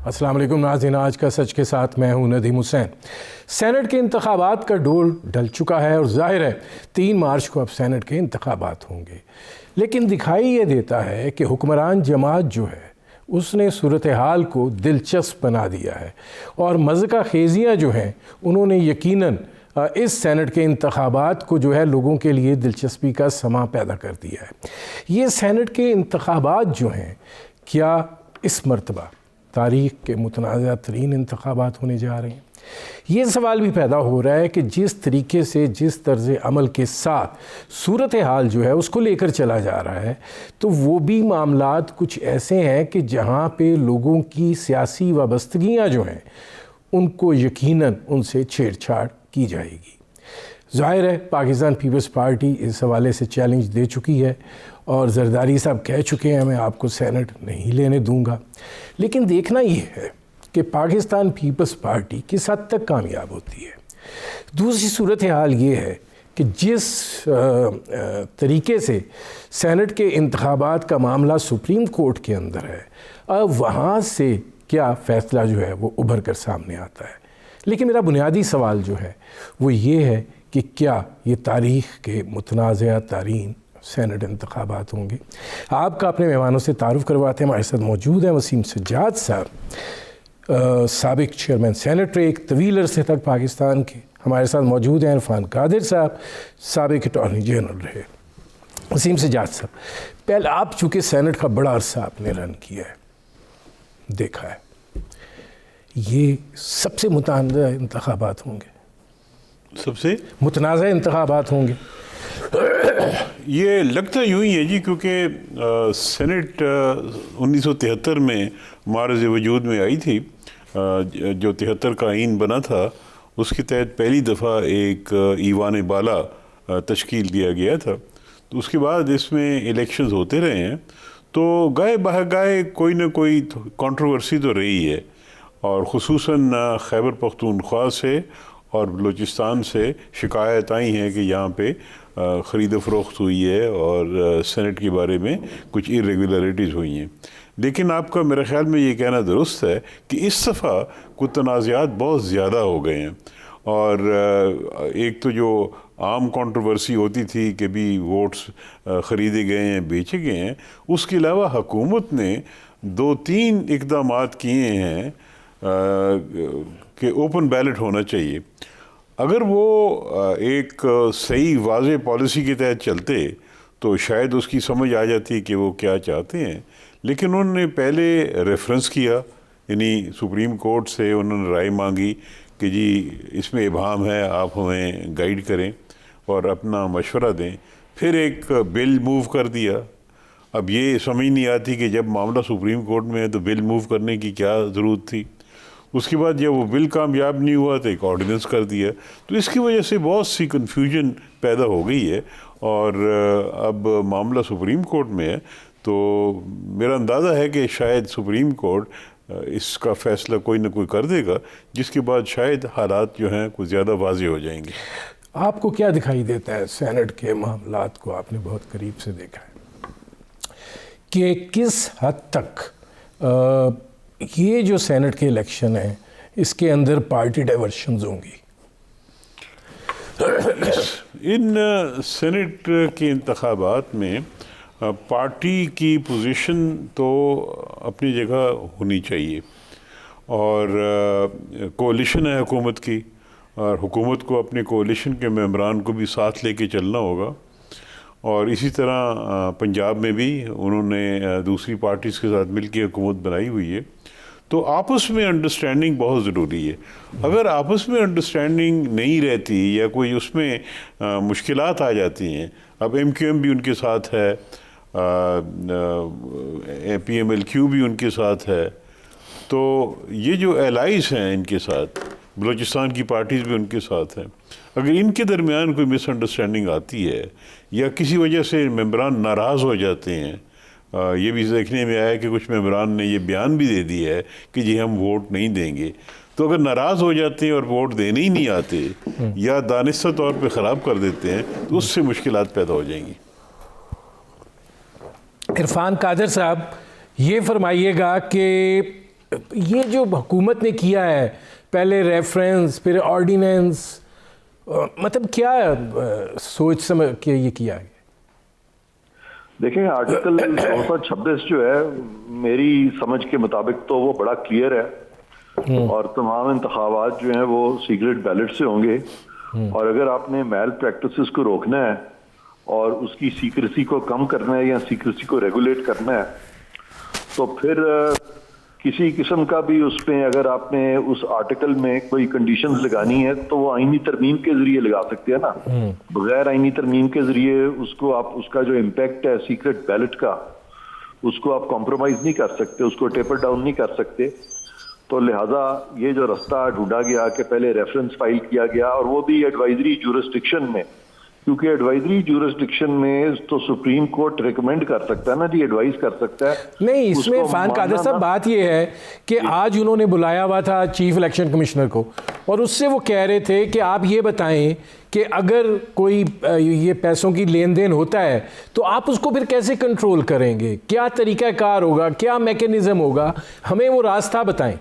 अस्सलाम वालेकुम नाज़रीन, आज का सच के साथ मैं हूं नदीम हुसैन। सेनेट के इंतखाबात का डोल ढल चुका है और जाहिर है 3 मार्च को अब सेनेट के इंतखाबात होंगे, लेकिन दिखाई ये देता है कि हुक्मरान जमात जो है उसने सूरत हाल को दिलचस्प बना दिया है और मज़का खेजियाँ जो हैं उन्होंने यकीनन इस सेनेट के इंतखाबात को जो है लोगों के लिए दिलचस्पी का समा पैदा कर दिया है। ये सेनेट के इंतखाबात जो हैं क्या इस मरतबा तारीख़ के मुतनाज़ा तरीन इंतखाबात होने जा रहे हैं? ये सवाल भी पैदा हो रहा है कि जिस तरीके से जिस तर्ज़ अमल के साथ सूरत हाल जो है उसको लेकर चला जा रहा है, तो वो भी मामलात कुछ ऐसे हैं कि जहाँ पे लोगों की सियासी वाबस्तगियाँ जो हैं उनको यकीनन उनसे छेड़छाड़ की जाएगी। ज़ाहिर है पाकिस्तान पीपल्स पार्टी इस हवाले से चैलेंज दे चुकी है और जरदारी साहब कह चुके हैं मैं आपको सेनेट नहीं लेने दूंगा, लेकिन देखना ये है कि पाकिस्तान पीपल्स पार्टी किस हद तक कामयाब होती है। दूसरी सूरत हाल ये है कि जिस तरीके से सेनेट के इंतखाबात का मामला सुप्रीम कोर्ट के अंदर है, अब वहाँ से क्या फ़ैसला जो है वो उभर कर सामने आता है। लेकिन मेरा बुनियादी सवाल जो है वो ये है कि क्या ये तारीख़ के मुतनाज़ा तरीन सेनेट इंतखाबात होंगे। आपका अपने मेहमानों से तारुफ़ करवाते हैं। हमारे साथ मौजूद हैं वसीम सज्जाद साहब, साबिक चेयरमैन सेनेट रहे, एक तवील अरसे तक पाकिस्तान के। हमारे साथ मौजूद हैं इरफान कादिर साहब, साबिक अटॉर्नी जनरल रहे। वसीम सज्जाद साहब, पहले आप चूँकि सेनेट का बड़ा अरसा आपने रन किया है, देखा है, ये सबसे मुतनाज़ा इंतखाबात होंगे, सबसे मुतनाज़ा इंतखाबात होंगे। ये लगता यूँ ही है जी, क्योंकि सेनेट 1973 में मारज़ वजूद में आई थी। जो 73 का आइन बना था उसके तहत पहली दफ़ा एक ईवान बाला तश्कील दिया गया था। तो उसके बाद इसमें इलेक्शंस होते रहे हैं, तो गाए बहगाए कोई ना कोई कंट्रोवर्सी तो रही है, और ख़ुसूसन खैबर पख्तूनख्वा से और बलूचिस्तान से शिकायत आई हैं कि यहाँ पे ख़रीद फ़रोख्त हुई है और सेनेट के बारे में कुछ इरेगुलरिटीज़ हुई हैं। लेकिन आपका मेरे ख़्याल में ये कहना दुरुस्त है कि इस दफ़ा कुछ तनाज़ात बहुत ज़्यादा हो गए हैं। और एक तो जो आम कंट्रोवर्सी होती थी कि भी वोट्स ख़रीदे गए हैं, बेचे गए हैं, उसके अलावा हुकूमत ने 2-3 इक़दामात किए हैं कि ओपन बैलेट होना चाहिए। अगर वो एक सही वाज़े पॉलिसी के तहत चलते तो शायद उसकी समझ आ जाती कि वो क्या चाहते हैं, लेकिन उन्होंने पहले रेफरेंस किया, यानी सुप्रीम कोर्ट से उन्होंने राय मांगी कि जी इसमें इबाहम है, आप हमें गाइड करें और अपना मशवरा दें। फिर एक बिल मूव कर दिया। अब ये समझ नहीं आती कि जब मामला सुप्रीम कोर्ट में है तो बिल मूव करने की क्या ज़रूरत थी। उसके बाद जब वो बिल कामयाब नहीं हुआ तो एक ऑर्डिनेंस कर दिया। तो इसकी वजह से बहुत सी कन्फ्यूजन पैदा हो गई है और अब मामला सुप्रीम कोर्ट में है। तो मेरा अंदाज़ा है कि शायद सुप्रीम कोर्ट इसका फ़ैसला कोई ना कोई कर देगा, जिसके बाद शायद हालात जो हैं कुछ ज़्यादा वाज़े हो जाएंगे। आपको क्या दिखाई देता है, सेनेट के मामलात को आपने बहुत करीब से देखा है, कि किस हद तक ये जो सेनेट के इलेक्शन है इसके अंदर पार्टी डाइवर्शंस होंगी? इन सेनेट के इंतखाबात में पार्टी की पोजीशन तो अपनी जगह होनी चाहिए, और कोalition है हुकूमत की, और हुकूमत को अपने कोalition के मेंबरान को भी साथ लेके चलना होगा। और इसी तरह पंजाब में भी उन्होंने दूसरी पार्टीज़ के साथ मिलकर हुकूमत बनाई हुई है। तो आपस में अंडरस्टैंडिंग बहुत ज़रूरी है। अगर आपस में अंडरस्टैंडिंग नहीं रहती या कोई उसमें मुश्किलात आ जाती हैं, अब MQM भी उनके साथ है, PMLQ भी उनके साथ है, तो ये जो एलाइज हैं इनके साथ, बलूचिस्तान की पार्टीज़ भी उनके साथ हैं, अगर इनके दरमियान कोई मिसअंडरस्टैंडिंग आती है या किसी वजह से मेंबरान नाराज़ हो जाते हैं, ये भी देखने में आया कि कुछ मेंबरान ने ये बयान भी दे दिया है कि जी हम वोट नहीं देंगे। तो अगर नाराज़ हो जाते हैं और वोट देने ही नहीं आते या दानिस्ता तौर पे ख़राब कर देते हैं तो उससे मुश्किलात पैदा हो जाएंगी। इरफान कादिर साहब, ये फरमाइएगा कि ये जो हुकूमत ने किया है, पहले रेफरेंस फिर ऑर्डिनेंस, मतलब क्या सोच समझ के ये किया है? देखें, आर्टिकल 226 जो है मेरी समझ के मुताबिक तो वो बड़ा क्लियर है और तमाम इंतखाबात जो हैं वो सीक्रेट बैलेट से होंगे। और अगर आपने मैल प्रैक्टिसेस को रोकना है और उसकी सीक्रेसी को कम करना है या सीक्रेसी को रेगुलेट करना है, तो फिर किसी किस्म का भी उसमें अगर आपने उस आर्टिकल में कोई कंडीशंस लगानी है तो वो आईनी तरमीम के जरिए लगा सकते हैं ना। बगैर आईनी तरमीम के जरिए उसको आप, उसका जो इम्पैक्ट है सीक्रेट बैलेट का, उसको आप कॉम्प्रोमाइज नहीं कर सकते, उसको टेपर डाउन नहीं कर सकते। तो लिहाजा ये जो रास्ता ढूंढा गया कि पहले रेफरेंस फाइल किया गया, और वो भी एडवाइजरी ज्यूरिसडिक्शन में, क्योंकि एडवाइजरी ज्यूरिसडिक्शन में तो सुप्रीम कोर्ट रिकमेंड कर सकता है ना जी, एडवाइस कर सकता है। नहीं, इसमें इरफान कादर साहब बात ये है कि आज उन्होंने बुलाया हुआ था चीफ इलेक्शन कमिश्नर को और उससे वो कह रहे थे कि आप ये बताएं कि अगर कोई ये पैसों की लेन देन होता है तो आप उसको फिर कैसे कंट्रोल करेंगे, क्या तरीक़ाकार होगा, क्या मैकेनिज्म होगा, हमें वो रास्ता बताएं।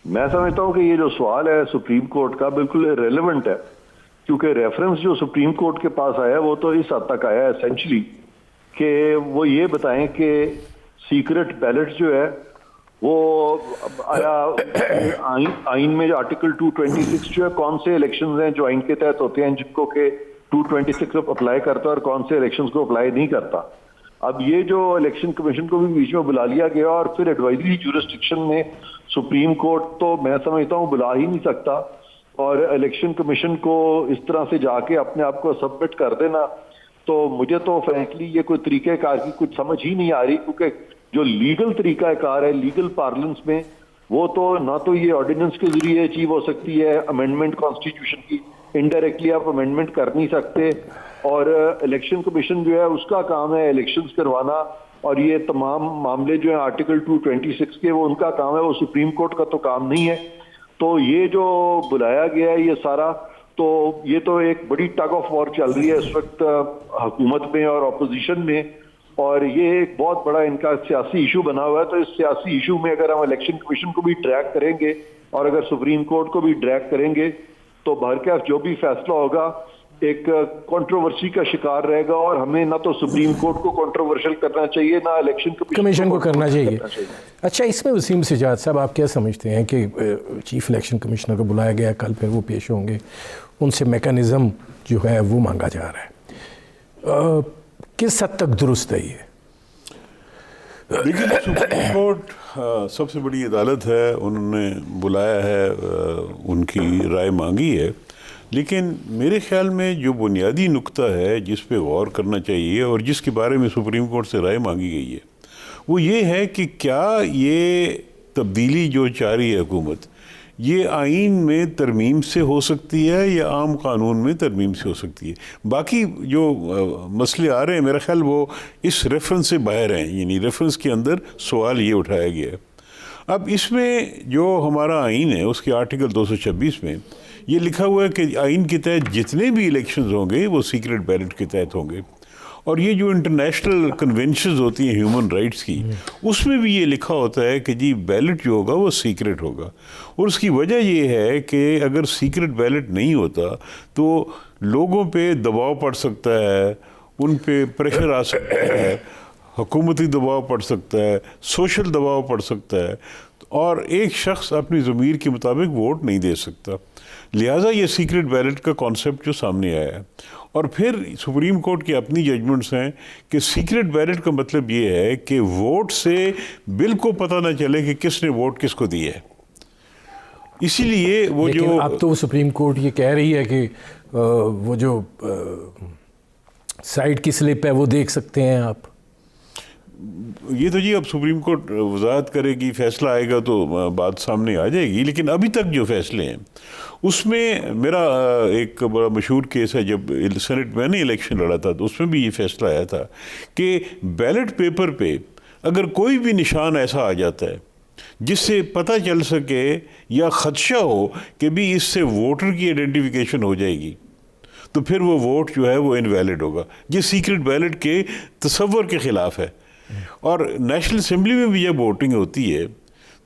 मैं समझता हूँ कि ये जो सवाल है सुप्रीम कोर्ट का बिल्कुल इररिलेवेंट है, क्योंकि रेफरेंस जो सुप्रीम कोर्ट के पास आया वो तो इस हद तक आया एसेंशली कि वो ये बताएं कि सीक्रेट बैलेट जो है वो आया आइन में जो आर्टिकल 226 जो है, कौन से इलेक्शंस हैं जो आइन के तहत होते हैं जिनको के 226 अप्लाई करता है और कौन से इलेक्शंस को अप्लाई नहीं करता। अब ये जो इलेक्शन कमीशन को भी बीच में बुला लिया गया और फिर एडवाइजरी ज्यूरिसडिक्शन में सुप्रीम कोर्ट तो मैं समझता हूँ बुला ही नहीं सकता, और इलेक्शन कमीशन को इस तरह से जाके अपने आप को सबमिट कर देना, तो मुझे तो फ्रैंकली ये कोई तरीक़ेकार की कुछ समझ ही नहीं आ रही। क्योंकि जो लीगल तरीक़ाकार है लीगल पार्लेंस में, वो तो ना तो ये ऑर्डिनेंस के जरिए अचीव हो सकती है अमेंडमेंट कॉन्स्टिट्यूशन की, इनडायरेक्टली आप अमेंडमेंट कर नहीं सकते, और इलेक्शन कमीशन जो है उसका काम है इलेक्शंस करवाना, और ये तमाम मामले जो है आर्टिकल 226 के वो उनका काम है, वो सुप्रीम कोर्ट का तो काम नहीं है। तो ये जो बुलाया गया है ये सारा, तो ये तो एक बड़ी टग ऑफ वॉर चल रही है इस वक्त हुकूमत में और अपोजिशन में, और ये एक बहुत बड़ा इनका सियासी इशू बना हुआ है। तो इस सियासी इशू में अगर हम इलेक्शन कमीशन को भी ट्रैक करेंगे और अगर सुप्रीम कोर्ट को भी ट्रैक करेंगे तो बहरकैफ जो भी फैसला होगा एक कंट्रोवर्सी का शिकार रहेगा, और हमें ना तो सुप्रीम कोर्ट को कंट्रोवर्शियल करना चाहिए ना इलेक्शन कमीशन को करना चाहिए। अच्छा, इसमें वसीम सिजाद साहब आप क्या समझते हैं कि चीफ इलेक्शन कमिश्नर को बुलाया गया, कल फिर वो पेश होंगे, उनसे मैकेनिज़्म जो है वो मांगा जा रहा है, किस हद तक दुरुस्त है ये? देखिए, सुप्रीम कोर्ट सबसे बड़ी अदालत है, उन्होंने बुलाया है, उनकी राय मांगी है, लेकिन मेरे ख्याल में जो बुनियादी नुक्ता है जिस पे गौर करना चाहिए और जिसके बारे में सुप्रीम कोर्ट से राय मांगी गई है वो ये है कि क्या ये तब्दीली जो चाह रही है हुकूमत, ये आइन में तरमीम से हो सकती है या आम कानून में तरमीम से हो सकती है। बाकी जो मसले आ रहे हैं मेरा ख्याल वो इस रेफरेंस से बाहर हैं, यानी रेफरेंस के अंदर सवाल ये उठाया गया है। अब इसमें जो हमारा आइन है उसके आर्टिकल 226 में ये लिखा हुआ है कि आइन के तहत जितने भी इलेक्शंस होंगे वो सीक्रेट बैलेट के तहत होंगे, और ये जो इंटरनेशनल कन्वेंशंस होती हैं ह्यूमन राइट्स की, उसमें भी ये लिखा होता है कि जी बैलेट जो होगा वो सीक्रेट होगा। और उसकी वजह ये है कि अगर सीक्रेट बैलेट नहीं होता तो लोगों पे दबाव पड़ सकता है, उन पे प्रेशर आ सकता है, हुकूमती दबाव पड़ सकता है, सोशल दबाव पड़ सकता है, और एक शख्स अपनी ज़मीर के मुताबिक वोट नहीं दे सकता। लिहाजा ये सीक्रेट बैलेट का कॉन्सेप्ट जो सामने आया है, और फिर सुप्रीम कोर्ट की अपनी जजमेंट्स हैं कि सीक्रेट बैलेट का मतलब ये है कि वोट से बिल को पता ना चले कि किसने वोट किसको दिया है। इसीलिए वो जो अब तो सुप्रीम कोर्ट ये कह रही है कि वो जो साइड की स्लिप है वो देख सकते हैं आप। ये तो जी अब सुप्रीम कोर्ट वजाहत करेगी, फैसला आएगा तो बात सामने आ जाएगी, लेकिन अभी तक जो फैसले हैं उसमें मेरा एक बड़ा मशहूर केस है, जब सेनेट मैंने इलेक्शन लड़ा था तो उसमें भी ये फैसला आया था कि बैलेट पेपर पे अगर कोई भी निशान ऐसा आ जाता है जिससे पता चल सके या खदशा हो कि भी इससे वोटर की आइडेंटिफिकेशन हो जाएगी, तो फिर वो वोट जो है वो इनवैलिड होगा। ये सीक्रेट बैलेट के तसव्वुर के ख़िलाफ़ है। और नेशनल असम्बली में भी जब वोटिंग होती है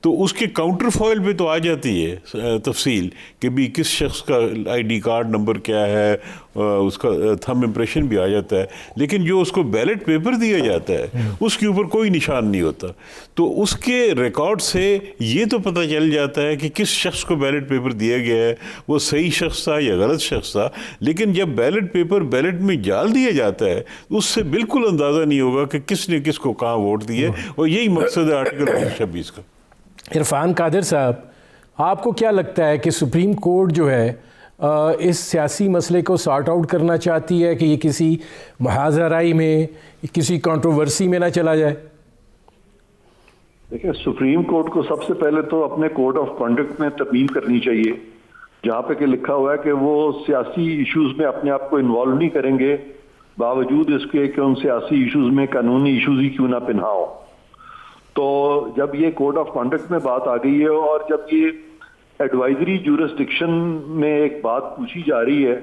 तो उसके काउंटर फॉइल पे तो आ जाती है तफसील कि भी किस शख्स का आईडी कार्ड नंबर क्या है, उसका थंब इम्प्रेशन भी आ जाता है, लेकिन जो उसको बैलेट पेपर दिया जाता है उसके ऊपर कोई निशान नहीं होता। तो उसके रिकॉर्ड से ये तो पता चल जाता है कि किस शख्स को बैलेट पेपर दिया गया है, वो सही शख्स था या गलत शख्स था। लेकिन जब बैलेट पेपर बैलेट में डाल दिया जाता है उससे बिल्कुल अंदाज़ा नहीं होगा कि किसने किसको कहाँ वोट दिए, और यही मकसद है आर्टिकल 26 का। इरफान कादिर साहब, आपको क्या लगता है कि सुप्रीम कोर्ट जो है इस सियासी मसले को सॉर्ट आउट करना चाहती है कि ये किसी मुहाज़राई में, किसी कंट्रोवर्सी में ना चला जाए? देखिए, सुप्रीम कोर्ट को सबसे पहले तो अपने कोड ऑफ कंडक्ट में तरमीम करनी चाहिए, जहाँ पे कि लिखा हुआ है कि वो सियासी इश्यूज में अपने आप को इन्वॉल्व नहीं करेंगे, बावजूद इसके कि उन सियासी इश्यूज में कानूनी इश्यूज ही क्यों ना पिन्हाओ। तो जब ये कोड ऑफ कंडक्ट में बात आ गई है और जब ये एडवाइजरी जुरिस्डिक्शन में एक बात पूछी जा रही है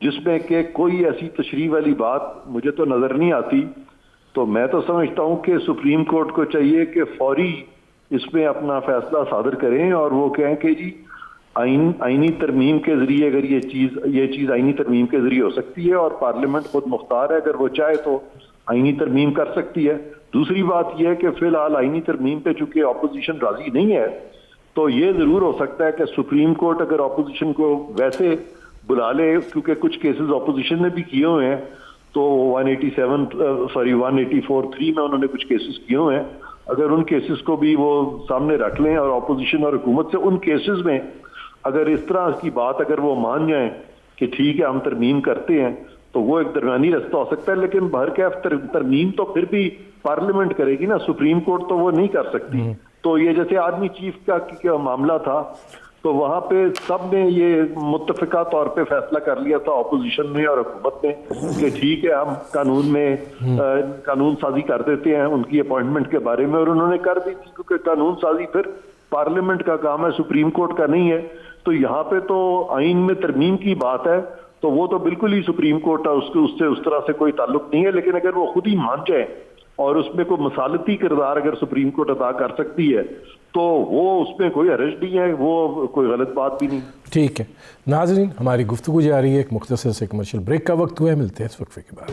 जिसमें कि कोई ऐसी तशरीह वाली बात मुझे तो नज़र नहीं आती, तो मैं तो समझता हूँ कि सुप्रीम कोर्ट को चाहिए कि फौरी इसमें अपना फैसला सादर करें और वो कहें कि जी आईनी तरमीम के जरिए अगर ये चीज़ आईनी तरमीम के जरिए हो सकती है और पार्लियामेंट खुद मुख्तार है, अगर वो चाहे तो आईनी तरमीम कर सकती है। दूसरी बात यह है कि फिलहाल आईनी तरमीम पे चूंकि ऑपोजिशन राजी नहीं है, तो ये जरूर हो सकता है कि सुप्रीम कोर्ट अगर ऑपोजिशन को वैसे बुला ले, क्योंकि कुछ केसेस ऑपोजिशन ने भी किए हुए हैं, तो 184(3) में उन्होंने कुछ केसेस किए हुए हैं, अगर उन केसेस को भी वो सामने रख लें और ऑपोजिशन और हुकूमत से उन केसेस में अगर इस तरह की बात अगर वो मान जाएं कि ठीक है हम तरमीम करते हैं, तो वो एक दरमियानी रास्ता हो सकता है। लेकिन बहरकैफ तरमीम तो फिर भी पार्लियामेंट करेगी ना, सुप्रीम कोर्ट तो वो नहीं कर सकती। तो ये जैसे आर्मी चीफ का मामला था, तो वहां पे सब ने ये मुत्तफिका तौर पे फैसला कर लिया था, ऑपोजिशन ने और हुकूमत ने, कि ठीक है हम कानून में कानून साजी कर देते हैं उनकी अपॉइंटमेंट के बारे में, और उन्होंने कर दी थी, क्योंकि कानून साजी फिर पार्लियामेंट का काम है, सुप्रीम कोर्ट का नहीं है। तो यहाँ पे तो आइन में तरमीम की बात है, तो वो तो बिल्कुल ही सुप्रीम कोर्ट है, उससे उस तरह से कोई ताल्लुक नहीं है। लेकिन अगर वो खुद ही मान जाए और उसमें कोई मसालती किरदार अगर सुप्रीम कोर्ट अदा कर सकती है, तो वो उसमें कोई हर्ज नहीं है, वो कोई गलत बात भी नहीं। ठीक है नाज़रीन, हमारी गुफ्तगू जारी है, एक मुख्तसर से कमर्शियल ब्रेक का वक्त हुआ है, मिलते हैं इस वक्फे के बाद।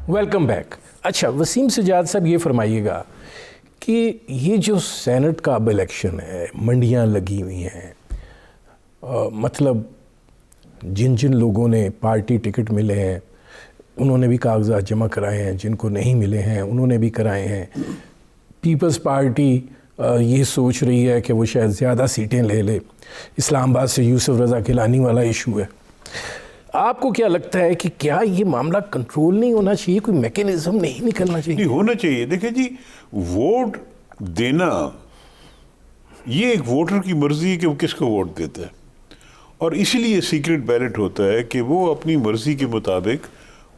Welcome back. अच्छा वसीम सजाद साहब, ये फरमाइएगा कि ये जो सेनेट का अब इलेक्शन है, मंडियां लगी हुई हैं, मतलब जिन जिन लोगों ने पार्टी टिकट मिले हैं उन्होंने भी कागजात जमा कराए हैं, जिनको नहीं मिले हैं उन्होंने भी कराए हैं। पीपल्स पार्टी ये सोच रही है कि वो शायद ज़्यादा सीटें ले ले। इस्लामाबाद से यूसुफ रज़ा गिलानी वाला इशू है। आपको क्या लगता है कि क्या ये मामला कंट्रोल नहीं होना चाहिए, कोई मैकेनिज्म नहीं निकलना चाहिए? नहीं होना चाहिए। देखिए जी, वोट देना ये एक वोटर की मर्जी है कि वो किसको वोट देता है, और इसीलिए सीक्रेट बैलेट होता है कि वो अपनी मर्जी के मुताबिक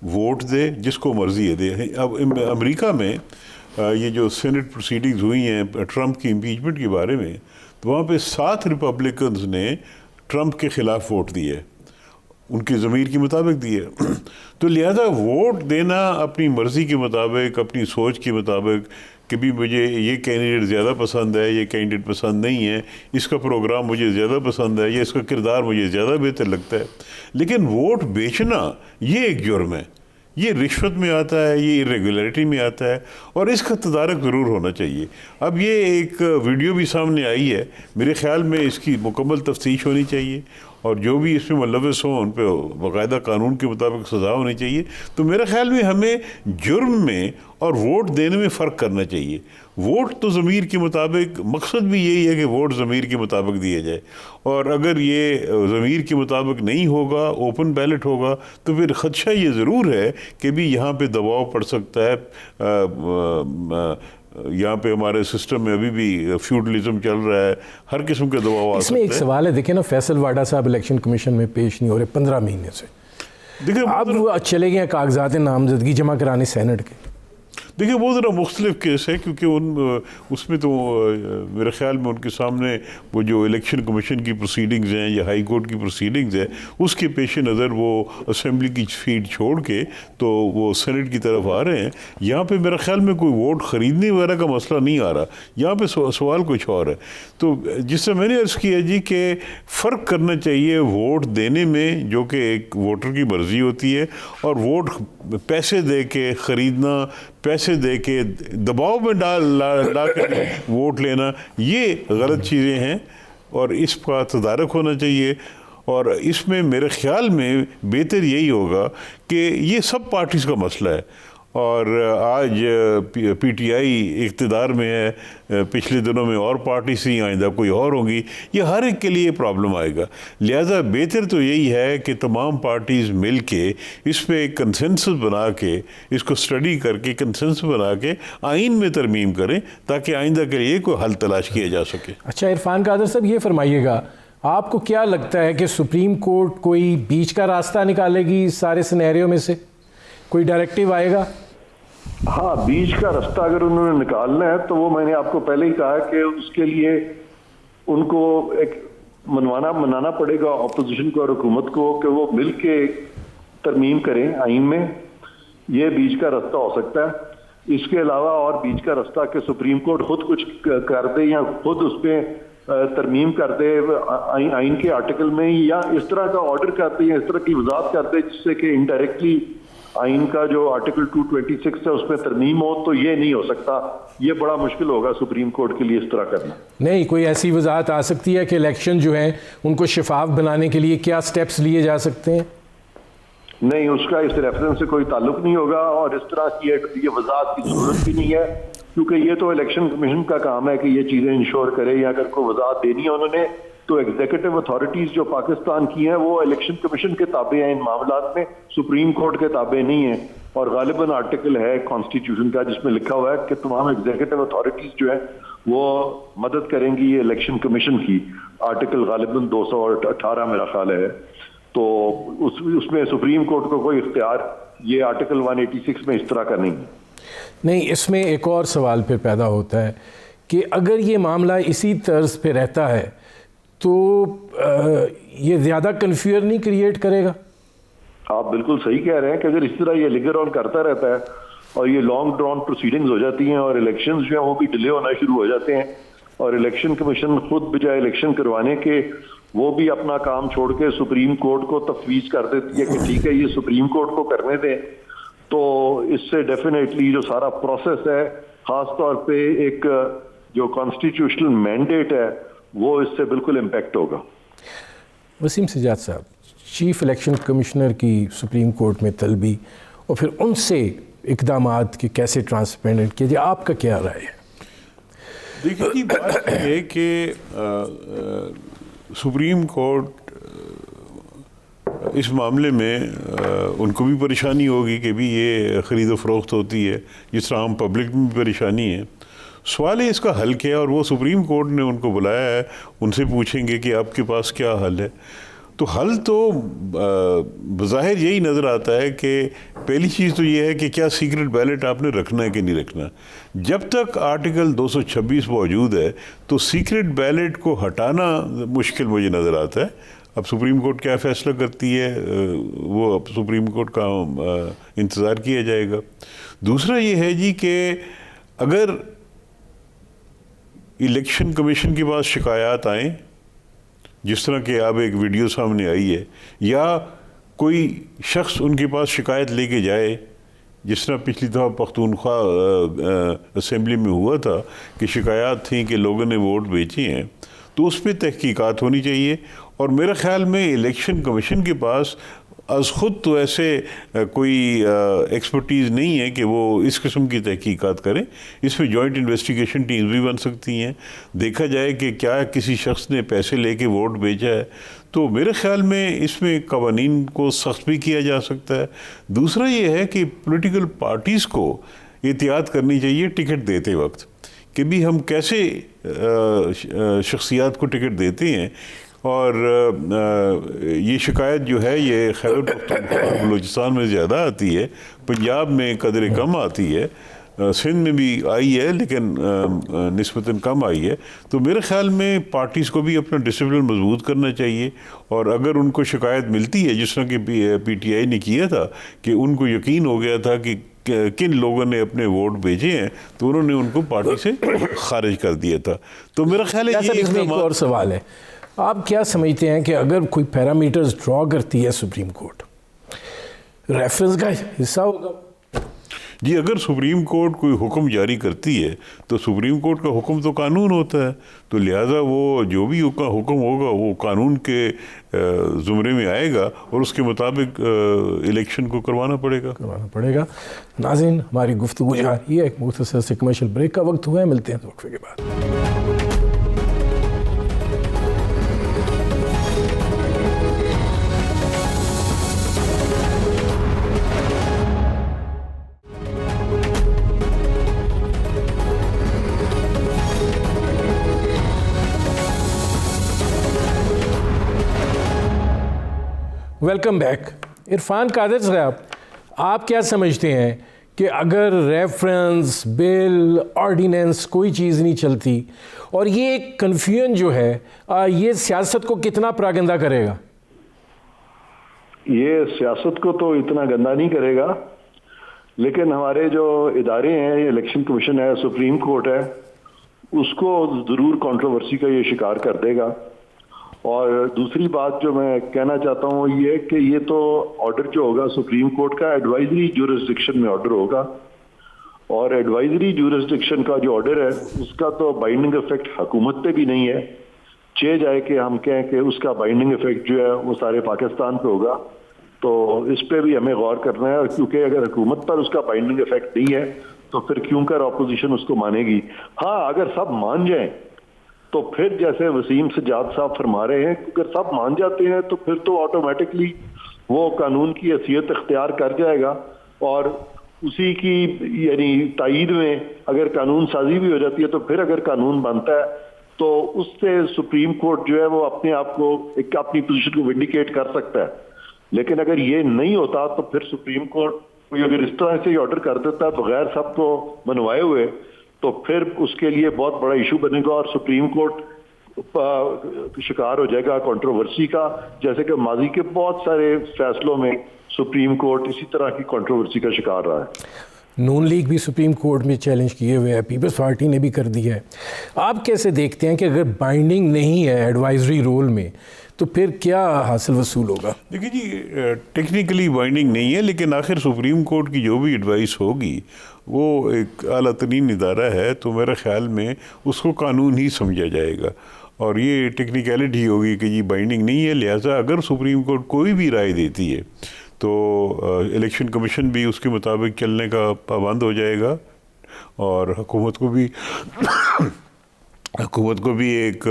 वोट दे जिसको मर्जी है दे। अब अमेरिका में ये जो सेनेट प्रोसीडिंग्स हुई हैं ट्रंप की इम्पीचमेंट के बारे में, तो वहाँ पे 7 रिपब्लिकन्स ने ट्रंप के ख़िलाफ़ वोट दिए, उनकी ज़मीर के मुताबिक दिए। तो लिहाजा वोट देना अपनी मर्ज़ी के मुताबिक, अपनी सोच के मुताबिक, कि भी मुझे ये कैंडिडेट ज़्यादा पसंद है, ये कैंडिडेट पसंद नहीं है, इसका प्रोग्राम मुझे ज़्यादा पसंद है, या इसका किरदार मुझे ज़्यादा बेहतर लगता है। लेकिन वोट बेचना ये एक जुर्म है, ये रिश्वत में आता है, ये इरेगुलरिटी में आता है, और इसका तदारक ज़रूर होना चाहिए। अब ये एक वीडियो भी सामने आई है, मेरे ख़्याल में इसकी मुकम्मल तफ्तीश होनी चाहिए, और जो भी इसमें मुलव्वस हों उन पर बाकायदा कानून के मुताबिक सज़ा होनी चाहिए। तो मेरे ख़्याल में हमें जुर्म में और वोट देने में फ़र्क करना चाहिए। वोट तो ज़मीर के मुताबिक, मकसद भी यही है कि वोट ज़मीर के मुताबिक दिया जाए, और अगर ये ज़मीर के मुताबिक नहीं होगा, ओपन बैलेट होगा, तो फिर ख़दशा ये ज़रूर है कि भी यहाँ पे दबाव पड़ सकता है। यहाँ पे हमारे सिस्टम में अभी भी फ्यूडलिज्म चल रहा है, हर किस्म के दबाव आ सकते हैं। इसमें एक सवाल है, देखिए ना, फैसल वाडा साहब इलेक्शन कमीशन में पेश नहीं हो रहे 15 महीने से। देखिए अब वो चले गए कागजात नामजदगी जमा कराने सेनेट के। देखिए वो ज़रा मुख्तलिफ केस है, क्योंकि उसमें तो मेरे ख्याल में उनके सामने वो जो इलेक्शन कमीशन की प्रोसीडिंग्स हैं या हाई कोर्ट की प्रोसीडिंग्स है, उसके पेश नज़र वो असेंबली की फीड छोड़ के तो वो सेनेट की तरफ आ रहे हैं। यहाँ पे मेरे ख्याल में कोई वोट ख़रीदने वगैरह का मसला नहीं आ रहा, यहाँ पे सवाल कुछ और है। तो जिससे मैंने अर्ज़ किया जी कि फ़र्क करना चाहिए वोट देने में, जो कि एक वोटर की मर्ज़ी होती है, और वोट पैसे दे के ख़रीदना, पैसे दे के दबाव में डाल के वोट लेना, ये गलत चीज़ें हैं और इसका तदारक होना चाहिए। और इसमें मेरे ख्याल में बेहतर यही होगा कि ये सब पार्टीज़ का मसला है, और आज पीटीआई इक़्तिदार में है, पिछले दिनों में और पार्टी से आइंदा कोई और होगी, ये हर एक के लिए प्रॉब्लम आएगा। लिहाजा बेहतर तो यही है कि तमाम पार्टीज़ मिल के इस पर एक कंसेंसस बना के, इसको स्टडी करके कंसेंसस बना के आइन में तरमीम करें, ताकि आइंदा के लिए कोई हल तलाश किया जा सके। अच्छा इरफान कादर साहब, ये फरमाइएगा, आपको क्या लगता है कि सुप्रीम कोर्ट कोई बीच का रास्ता निकालेगी इस सारे सिनेरियो में से? कोई डायरेक्टिव आएगा? हाँ, बीच का रास्ता अगर उन्होंने निकालना है तो वो मैंने आपको पहले ही कहा कि उसके लिए उनको एक मनाना पड़ेगा ऑपोजिशन को और हुकूमत को कि वो मिल के तरमीम करें आइन में। ये बीच का रास्ता हो सकता है। इसके अलावा और बीच का रास्ता कि सुप्रीम कोर्ट खुद कुछ कर दे या खुद उस पर तरमीम कर दे आइन के आर्टिकल में, या इस तरह का ऑर्डर कर दे या इस तरह की वजाहत कर दे जिससे कि इनडायरेक्टली आइन का जो आर्टिकल 226 है उसमें तरमीम हो। तो ये नहीं हो सकता, ये बड़ा मुश्किल होगा सुप्रीम कोर्ट के लिए इस तरह करना। नहीं, कोई ऐसी वजाहत आ सकती है कि इलेक्शन जो है उनको शफाफ बनाने के लिए क्या स्टेप्स लिए जा सकते हैं? नहीं, उसका इस रेफरेंस से कोई ताल्लुक नहीं होगा और इस तरह की ये वजाहत की जरूरत भी नहीं है, क्योंकि ये तो इलेक्शन कमीशन का काम है कि ये चीजें इंश्योर करे, या अगर कोई वजाहत देनी है उन्होंने तो एग्जीक्यूटिव अथॉरिटीज जो पाकिस्तान की हैं वो इलेक्शन कमीशन के ताबे हैं इन मामलात में, सुप्रीम कोर्ट के ताबे नहीं है। और गालिबन आर्टिकल है कॉन्स्टिट्यूशन का जिसमें लिखा हुआ है कि तमाम एग्जीक्यूटिव अथॉरिटीज जो है वो मदद करेंगी ये इलेक्शन कमीशन की। आर्टिकल गालिबन 218 मेरा ख्याल है, तो उसमें सुप्रीम कोर्ट को कोई इख्तियार ये आर्टिकल 186 में इस तरह का नहीं। इसमें एक और सवाल फिर पैदा होता है कि अगर ये मामला इसी तर्ज पे रहता है तो ये ज़्यादा कन्फ्यूजन नहीं क्रिएट करेगा? आप बिल्कुल सही कह रहे हैं कि अगर इस तरह ये लिगर ऑन करता रहता है और ये लॉन्ग ड्रॉन प्रोसीडिंग्स हो जाती हैं और इलेक्शंस जो हैं वो भी डिले होना शुरू हो जाते हैं, और इलेक्शन कमीशन खुद बजाय इलेक्शन करवाने के वो भी अपना काम छोड़ के सुप्रीम कोर्ट को तफवीज़ कर देती है कि ठीक है ये सुप्रीम कोर्ट को करने दें, तो इससे डेफिनेटली जो सारा प्रोसेस है, ख़ास तौर पे एक जो कॉन्स्टिट्यूशनल मैंडेट है, वो इससे बिल्कुल इम्पैक्ट होगा। वसीम सजाद साहब, चीफ इलेक्शन कमिश्नर की सुप्रीम कोर्ट में तलबी और फिर उनसे इक़दामात कि कैसे ट्रांसपेरेंट किया जाए, आपका क्या राय है? देखिए की बात है कि सुप्रीम कोर्ट इस मामले में उनको भी परेशानी होगी कि भी ये ख़रीद फ़रोख्त होती है जिस तरह आम पब्लिक में भी परेशानी है। सवाल है इसका हल क्या है, और वो सुप्रीम कोर्ट ने उनको बुलाया है, उनसे पूछेंगे कि आपके पास क्या हल है। तो हल तो बज़ाहिर यही नज़र आता है कि पहली चीज़ तो ये है कि क्या सीक्रेट बैलेट आपने रखना है कि नहीं रखना। जब तक आर्टिकल 226 मौजूद है तो सीक्रेट बैलेट को हटाना मुश्किल मुझे नज़र आता है। अब सुप्रीम कोर्ट क्या फ़ैसला करती है वो अब सुप्रीम कोर्ट का इंतज़ार किया जाएगा। दूसरा ये है जी कि अगर इलेक्शन कमीशन के पास शिकायत आएँ, जिस तरह के अब एक वीडियो सामने आई है, या कोई शख्स उनके पास शिकायत लेके जाए, जिस तरह पिछली दफ़ा पख्तूनख्वा असेंबली में हुआ था कि शिकायत थी कि लोगों ने वोट बेचे हैं, तो उस पर तहकीकात होनी चाहिए। और मेरे ख़्याल में इलेक्शन कमीशन के पास अज़ ख़ुद तो ऐसे कोई एक्सपर्टीज़ नहीं है कि वो इस किस्म की तहकीकात करें। इसमें जॉइंट इन्वेस्टिगेशन टीम्स भी बन सकती हैं, देखा जाए कि क्या किसी शख्स ने पैसे लेके वोट बेचा है। तो मेरे ख़्याल में इसमें कवानीन को सख्त भी किया जा सकता है। दूसरा ये है कि पॉलिटिकल पार्टीज़ को एहतियात करनी चाहिए टिकट देते वक्त कि भी हम कैसे शख्सियात को टिकट देते हैं, और ये शिकायत जो है ये खैबर पख्तूनख्वा और बलूचिस्तान में ज़्यादा आती है, पंजाब में कदर कम आती है, सिंध में भी आई है लेकिन निस्बतन कम आई है। तो मेरे ख्याल में पार्टीज़ को भी अपना डिसिप्लिन मजबूत करना चाहिए, और अगर उनको शिकायत मिलती है जिस तरह की PTI ने किया था कि उनको यकीन हो गया था कि किन लोगों ने अपने वोट भेजे हैं तो उन्होंने उनको पार्टी से खारिज कर दिया था। तो मेरा ख्याल है ये एक और सवाल है, आप क्या समझते हैं कि अगर कोई पैरामीटर्स ड्रॉ करती है सुप्रीम कोर्ट, रेफरेंस का हिस्सा होगा? जी, अगर सुप्रीम कोर्ट कोई हुक्म जारी करती है तो सुप्रीम कोर्ट का हुक्म तो कानून होता है, तो लिहाजा वो जो भी हुक्म होगा वो कानून के ज़ुमरे में आएगा और उसके मुताबिक इलेक्शन को करवाना पड़ेगा। नाज़रीन, हमारी गुफ्तगू जारी है, एक मुख्तसर से कमर्शियल ब्रेक का वक्त हुआ है, मिलते हैं वक्फे के बाद। Welcome back. इरफान कादिर साहब, आप क्या समझते हैं कि अगर रेफरेंस, बिल, ऑर्डिनेंस कोई चीज़ नहीं चलती और ये कन्फ्यूजन जो है ये सियासत को कितना प्रागंदा करेगा? ये सियासत को तो इतना गंदा नहीं करेगा, लेकिन हमारे जो इदारे हैं, इलेक्शन कमीशन है, सुप्रीम कोर्ट है, उसको ज़रूर कंट्रोवर्सी का ये शिकार कर देगा। और दूसरी बात जो मैं कहना चाहता हूँ ये कि ये तो ऑर्डर जो होगा सुप्रीम कोर्ट का एडवाइजरी ज्यूरिसडिक्शन में ऑर्डर होगा, और एडवाइजरी ज्यूरिसडिक्शन का जो ऑर्डर है उसका तो बाइंडिंग इफेक्ट हुकूमत पे भी नहीं है। चे जाए कि हम कहें कि उसका बाइंडिंग इफेक्ट जो है वो सारे पाकिस्तान पे होगा, तो इस पे भी हमें गौर करना है। और क्योंकि अगर हुकूमत पर उसका बाइंडिंग इफेक्ट नहीं है तो फिर क्यों कर अपोजिशन उसको मानेगी। हाँ, अगर सब मान जाएं तो फिर जैसे वसीम सजाद साहब फरमा रहे हैं, अगर सब मान जाते हैं तो फिर तो ऑटोमेटिकली वो कानून की हैसियत इख्तियार कर जाएगा, और उसी की यानी तायीद में अगर कानून साजी भी हो जाती है तो फिर अगर कानून बनता है तो उससे सुप्रीम कोर्ट जो है वो अपने आप को एक अपनी पोजीशन को विंडिकेट कर सकता है। लेकिन अगर ये नहीं होता तो फिर सुप्रीम कोर्ट कोई अगर इस तरह से ऑर्डर कर देता है बगैर सबको मनवाए हुए, तो फिर उसके लिए बहुत बड़ा इशू बनेगा और सुप्रीम कोर्ट शिकार हो जाएगा कंट्रोवर्सी का, जैसे कि माजी के बहुत सारे फैसलों में सुप्रीम कोर्ट इसी तरह की कंट्रोवर्सी का शिकार रहा है। नून लीग भी सुप्रीम कोर्ट में चैलेंज किए हुए है, पीपल्स पार्टी ने भी कर दिया है। आप कैसे देखते हैं कि अगर बाइंडिंग नहीं है एडवाइजरी रोल में तो फिर क्या हासिल वसूल होगा? देखिए जी, टेक्निकली बाइंडिंग नहीं है, लेकिन आखिर सुप्रीम कोर्ट की जो भी एडवाइस होगी वो एक आला तरीन इदारा है, तो मेरे ख्याल में उसको कानून ही समझा जाएगा, और ये टेक्निकलिटी होगी कि जी बाइंडिंग नहीं है। लिहाजा अगर सुप्रीम कोर्ट कोई भी राय देती है तो इलेक्शन कमीशन भी उसके मुताबिक चलने का पाबंद हो जाएगा, और हुकूमत को भी एक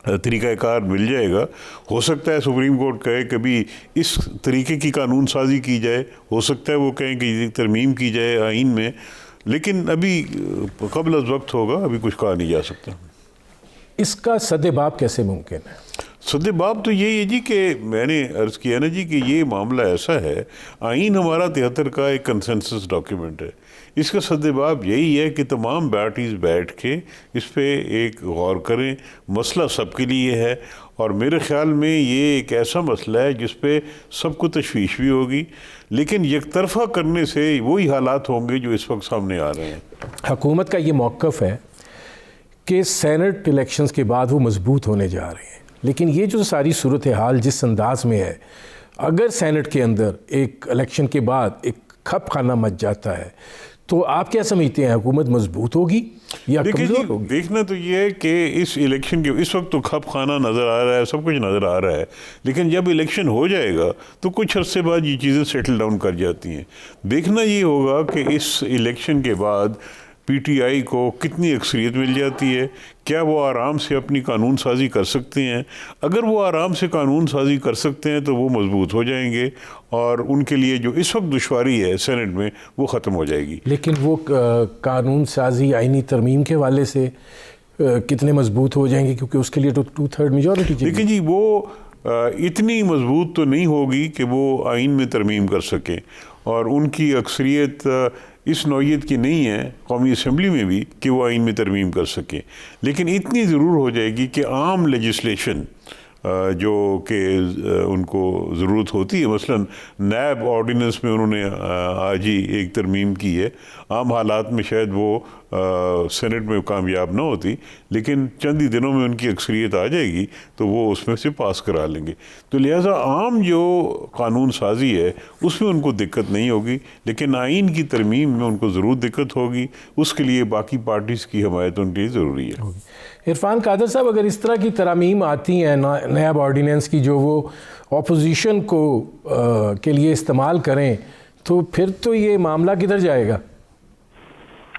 तरीक़ाकार मिल जाएगा। हो सकता है सुप्रीम कोर्ट कहे कभी इस तरीके की कानून साजी की जाए, हो सकता है वो कहें कि तरमीम की जाए आइन में, लेकिन अभी क़ब्ल अज़ वक्त होगा, अभी कुछ कहा नहीं जा सकता। इसका सद्देबाब कैसे मुमकिन है? सद्देबाब तो यही है जी कि मैंने अर्ज़ किया ना जी कि ये मामला ऐसा है, आइन हमारा 73 का एक कंसेंसस डॉक्यूमेंट है, इसका सद्देबाब यही है कि तमाम पार्टीज़ बैठ के इस पे एक गौर करें, मसला सबके लिए है, और मेरे ख़्याल में ये एक ऐसा मसला है जिस पे सबको तशवीश भी होगी, लेकिन एकतरफ़ा करने से वही हालात होंगे जो इस वक्त सामने आ रहे हैं। हुकूमत का ये मौक़िफ़ है कि सेनेट इलेक्शंस के बाद वो मजबूत होने जा रहे हैं, लेकिन ये जो सारी सूरत हाल जिस अंदाज में है, अगर सेनेट के अंदर एक इलेक्शन के बाद एक खप खाना मच जाता है तो आप क्या समझते हैं, हुकूमत मजबूत होगी या कमज़ोर होगी? देखना तो ये है कि इस इलेक्शन के इस वक्त तो खप खाना नज़र आ रहा है, सब कुछ नज़र आ रहा है, लेकिन जब इलेक्शन हो जाएगा तो कुछ अरसे बाद ये चीज़ें सेटल डाउन कर जाती हैं। देखना ये होगा कि इस इलेक्शन के बाद PTI को कितनी अक्सरियत मिल जाती है, क्या वो आराम से अपनी कानून साजी कर सकते हैं। अगर वो आराम से कानून साजी कर सकते हैं तो वो मजबूत हो जाएंगे, और उनके लिए जो इस वक्त दुश्वारी है सेनेट में वो ख़त्म हो जाएगी। लेकिन वो कानून साजी आइनी तरमीम के वाले से कितने मजबूत हो जाएंगे, क्योंकि उसके लिए तो 2/3 मेजॉरिटी चाहिए। लेकिन जी वो इतनी मजबूत तो नहीं होगी कि वो आइन में तरमीम कर सके, और उनकी अक्सरियत इस नौइयत की नहीं है कौमी असम्बली में भी कि वो आइन में तरमीम कर सके। लेकिन इतनी ज़रूर हो जाएगी कि आम लेजिस्लेशन जो कि उनको ज़रूरत होती है, मसलन नैब ऑर्डिनेंस में उन्होंने आज ही एक तरमीम की है, आम हालात में शायद वो सेनेट में कामयाब ना होती, लेकिन चंद ही दिनों में उनकी अक्सरियत आ जाएगी तो वो उसमें से पास करा लेंगे। तो लिहाजा आम जो कानून साजी है उसमें उनको दिक्कत नहीं होगी, लेकिन आइन की तरमीम में उनको ज़रूर दिक्कत होगी। उसके लिए बाकी पार्टीज़ की हमायत उनके लिए ज़रूरी है। इरफान कादर साहब, अगर इस तरह की तरामीम आती हैं नैब ऑर्डिनेंस की जो वो ऑपोजिशन को के लिए इस्तेमाल करें, तो फिर तो ये मामला किधर जाएगा?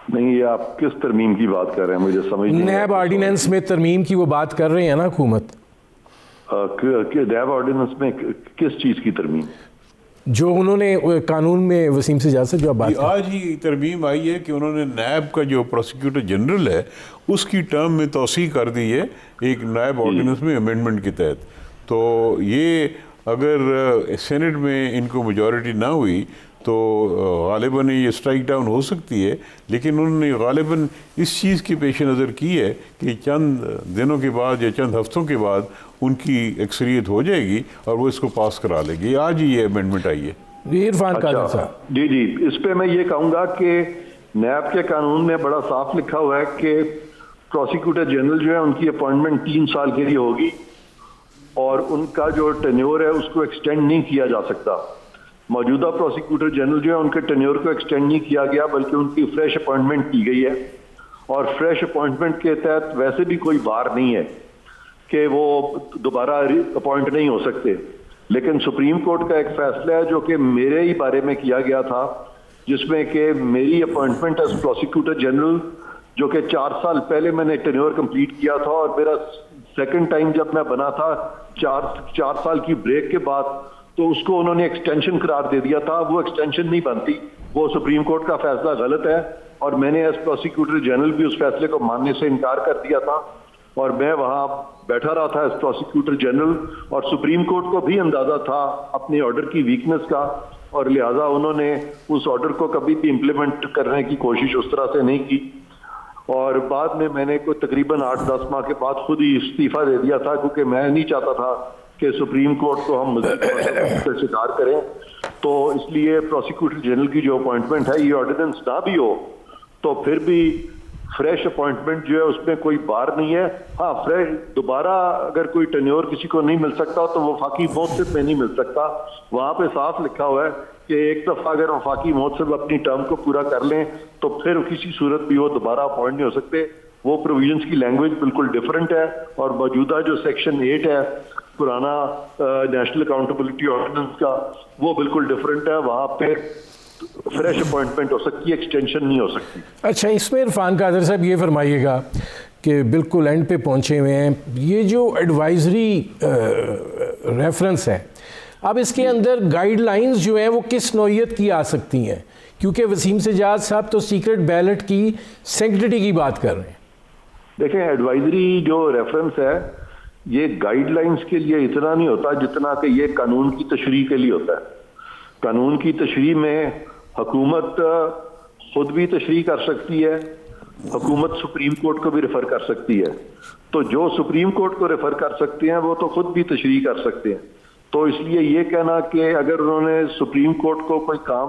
नहीं, ये आप किस तरमीम की बात कर रहे हैं, मुझे समझ नहीं। नैब ऑर्डिनेंस में तरमीम की वो बात कर रहे हैं ना हुकूमत? नैब ऑर्डिनेंस में किस चीज़ की तरमीम? जो उन्होंने कानून में वसीम सजाद से जो आप बात आज ही तरमीम आई है कि उन्होंने नैब का जो प्रोसिक्यूटर जनरल है उसकी टर्म में तोसी कर दी है एक नैब ऑर्डिनेंस में अमेंडमेंट के तहत। तो ये अगर सेनेट में इनको मेजॉरिटी ना हुई तो गालिबन ये स्ट्राइक डाउन हो सकती है, लेकिन उन्होंने गालिबन इस चीज़ की पेश नज़र की है कि चंद दिनों के बाद या चंद हफ्तों के बाद उनकी अक्सरियत हो जाएगी और वो इसको पास करा लेगी। आज ही ये अमेंडमेंट आई है। इरफान कादर साहब, जी जी, इस पे मैं ये कहूँगा कि नैब के कानून में बड़ा साफ लिखा हुआ है कि प्रोसिक्यूटर जनरल जो है उनकी अपॉइंटमेंट 3 साल के लिए होगी और उनका जो टेन्योर है उसको एक्सटेंड नहीं किया जा सकता। मौजूदा प्रोसिक्यूटर जनरल जो है उनके टेन्योर को एक्सटेंड नहीं किया गया, बल्कि उनकी फ्रेश अपॉइंटमेंट की गई है, और फ्रेश अपॉइंटमेंट के तहत वैसे भी कोई बार नहीं है कि वो दोबारा अपॉइंट नहीं हो सकते। लेकिन सुप्रीम कोर्ट का एक फैसला है जो कि मेरे ही बारे में किया गया था, जिसमें कि मेरी अपॉइंटमेंट एज प्रोसिक्यूटर जनरल जो कि 4 साल पहले मैंने टेन्योर कंप्लीट किया था, और मेरा सेकंड टाइम जब मैं बना था 4 साल की ब्रेक के बाद, तो उसको उन्होंने एक्सटेंशन करार दे दिया था। वो एक्सटेंशन नहीं बनती, वो सुप्रीम कोर्ट का फैसला गलत है, और मैंने एज प्रोसिक्यूटर जनरल भी उस फैसले को मानने से इनकार कर दिया था, और मैं वहां बैठा रहा था एज प्रोसिक्यूटर जनरल, और सुप्रीम कोर्ट को भी अंदाजा था अपने ऑर्डर की वीकनेस का, और लिहाजा उन्होंने उस ऑर्डर को कभी भी इम्प्लीमेंट करने की कोशिश उस तरह से नहीं की। और बाद में मैंने कोई तकरीबन 8-10 माह के बाद खुद ही इस्तीफा दे दिया था, क्योंकि मैं नहीं चाहता था कि सुप्रीम कोर्ट को हम मज़ीद शिकार करें। तो इसलिए प्रोसिक्यूटर जनरल की जो अपॉइंटमेंट है, ये ऑर्डिनेंस ना भी हो तो फिर भी फ्रेश अपॉइंटमेंट जो है उसमें कोई बार नहीं है। हाँ, फ्रेश दोबारा अगर कोई टेन्योर किसी को नहीं मिल सकता तो वो वफाकी मौसम में नहीं मिल सकता। वहां पे साफ लिखा हुआ है कि एक दफा अगर वफाकी मौसम अपनी टर्म को पूरा कर लें तो फिर किसी सूरत भी वो दोबारा अपॉइंट नहीं हो सकते। वो प्रोविजंस की लैंग्वेज बिल्कुल डिफरेंट है, और मौजूदा जो सेक्शन 8 है पुराना नेशनल अकाउंटेबिलिटी ऑर्डिनेंस का, वो बिल्कुल डिफरेंट है। वहां पे फ्रेश अपॉइंटमेंट हो सकती है, एक्सटेंशन नहीं हो सकती। अच्छा, इसमें इरफान कादर साहब ये फरमाइएगा कि बिल्कुल एंड पे पहुंचे हुए हैं, ये जो एडवाइजरी रेफरेंस है, अब इसके अंदर गाइडलाइंस जो हैं वो किस नौइयत की आ सकती हैं? क्योंकि वसीम सजाद साहब तो सीक्रेट बैलेट की सेंक्टिटी की बात कर रहे हैं। देखें, एडवाइजरी जो रेफरेंस है ये गाइडलाइंस के लिए इतना नहीं होता जितना कि ये कानून की तशरीह के लिए होता है। कानून की तशरीह में हुकूमत खुद भी तशरीह कर सकती है, हुकूमत सुप्रीम कोर्ट को भी रेफर कर सकती है। तो जो सुप्रीम कोर्ट को रेफर कर सकते हैं वो तो खुद भी तशरीह कर सकते हैं। तो इसलिए ये कहना कि अगर उन्होंने सुप्रीम कोर्ट को कोई काम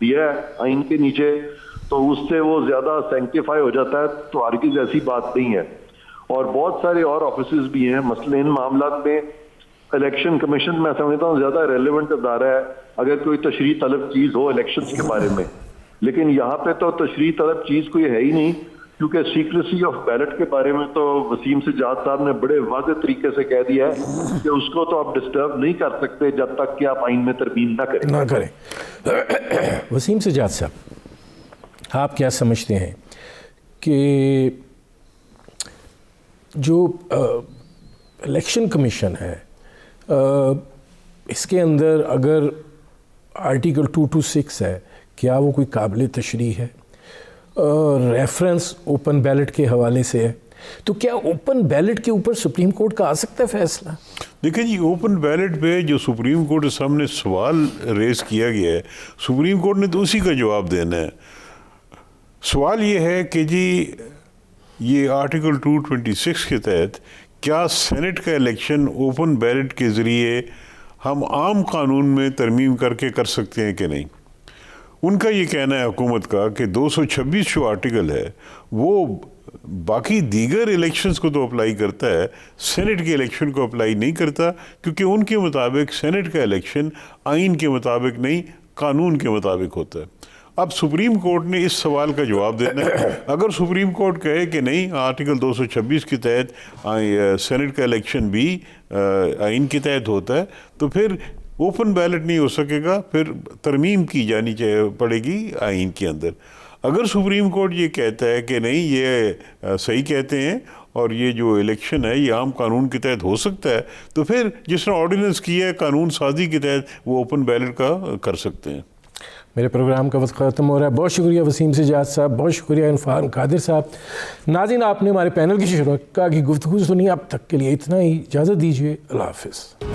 दिया है आइन के नीचे तो उससे वो ज्यादा सैंक्टिफाई हो जाता है, तो हरगिज़ ऐसी बात नहीं है। और बहुत सारे और ऑफिसेज भी हैं, मसलन इन मामला में इलेक्शन कमीशन मैं समझता हूँ ज्यादा रेलिवेंट अदारा है अगर कोई तशरीह तलब चीज हो इलेक्शंस के बारे में। लेकिन यहाँ पे तो तशरीह तलब चीज कोई है ही नहीं, क्योंकि सीक्रेसी ऑफ बैलेट के बारे में तो वसीम सजाद साहब ने बड़े वाज़ेह तरीके से कह दिया है कि उसको तो आप डिस्टर्ब नहीं कर सकते जब तक कि आप आइन में तरमीम ना करें। वसीम सजाद साहब, आप क्या समझते हैं कि जो इलेक्शन कमीशन है इसके अंदर अगर आर्टिकल 226 है, क्या वो कोई काबिल तशरीह है? रेफरेंस ओपन बैलेट के हवाले से है। तो क्या ओपन बैलेट के ऊपर सुप्रीम कोर्ट का आ सकता है फैसला? देखिए जी, ओपन बैलेट पे जो सुप्रीम कोर्ट के सामने सवाल रेज किया गया है, सुप्रीम कोर्ट ने तो उसी का जवाब देना है। सवाल ये है कि जी ये आर्टिकल 226 के तहत क्या सेनेट का इलेक्शन ओपन बैलेट के ज़रिए हम आम कानून में तरमीम करके कर सकते हैं कि नहीं। उनका ये कहना है हुकूमत का कि 226 जो आर्टिकल है वो बाकी दीगर इलेक्शंस को तो अप्लाई करता है, सेनेट के इलेक्शन को अप्लाई नहीं करता, क्योंकि उनके मुताबिक सेनेट का इलेक्शन आइन के मुताबिक नहीं, कानून के मुताबिक होता है। अब सुप्रीम कोर्ट ने इस सवाल का जवाब देना है। अगर सुप्रीम कोर्ट कहे कि नहीं, आर्टिकल 226 के तहत सेनेट का इलेक्शन भी आइन के तहत होता है, तो फिर ओपन बैलेट नहीं हो सकेगा, फिर तरमीम की जानी पड़ेगी आइन के अंदर। अगर सुप्रीम कोर्ट ये कहता है कि नहीं, ये सही कहते हैं और ये जो इलेक्शन है ये आम कानून के तहत हो सकता है, तो फिर जिसने ऑर्डिनेंस किया है कानून साजी के तहत वो ओपन बैलेट का कर सकते हैं। मेरे प्रोग्राम का वक्त ख़त्म हो रहा है। बहुत शुक्रिया वसीम सजाद साहब, बहुत शुक्रिया इरफान कादिर साहब। नाज़रीन, आपने हमारे पैनल की शुरुआत की गुफ्तगू सुनी। अब तक के लिए इतना ही, इजाज़त दीजिए। अल्लाह हाफ़िज़।